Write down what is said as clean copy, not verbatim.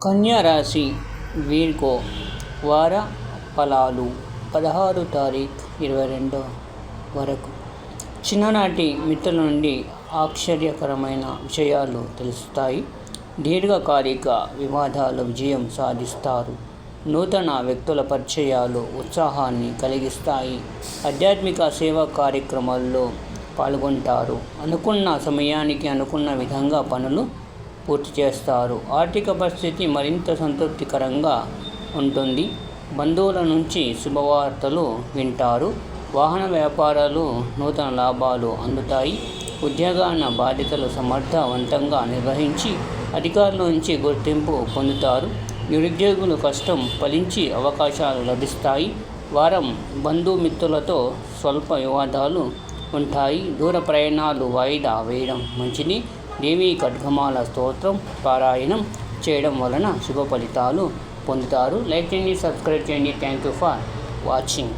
కన్యా రాశి వీరికో వార ఫలాలు 16 తారీఖు 22 వరకు. చిన్ననాటి మిత్రుల నుండి ఆశ్చర్యకరమైన విషయాలు తెలుస్తాయి. దీర్ఘకాలిక వివాదాలు విజయం సాధిస్తారు. నూతన వ్యక్తుల పరిచయాలు ఉత్సాహాన్ని కలిగిస్తాయి. ఆధ్యాత్మిక సేవా కార్యక్రమాల్లో పాల్గొంటారు. అనుకున్న సమయానికి అనుకున్న విధంగా పనులు పూర్తి చేస్తారు. ఆర్థిక పరిస్థితి మరింత సంతృప్తికరంగా ఉంటుంది. బంధువుల నుంచి శుభవార్తలు వింటారు. వాహన వ్యాపారాలు నూతన లాభాలు అందుతాయి. ఉద్యోగాన బాధ్యతలు సమర్థవంతంగా నిర్వహించి అధికారుల నుంచి గుర్తింపు పొందుతారు. నిరుద్యోగులు కష్టం ఫలించి అవకాశాలు లభిస్తాయి. వారం బంధుమిత్రులతో స్వల్ప వివాదాలు ఉంటాయి. దూర ప్రయాణాలు వాయిదా వేయడం మంచిది. దేవీ ఖడ్గమాల స్తోత్రం పారాయణం చేయడం వలన శుభ ఫలితాలు పొందుతారు. లైక్ చేయండి, సబ్స్క్రైబ్ చేయండి. Thank you for watching.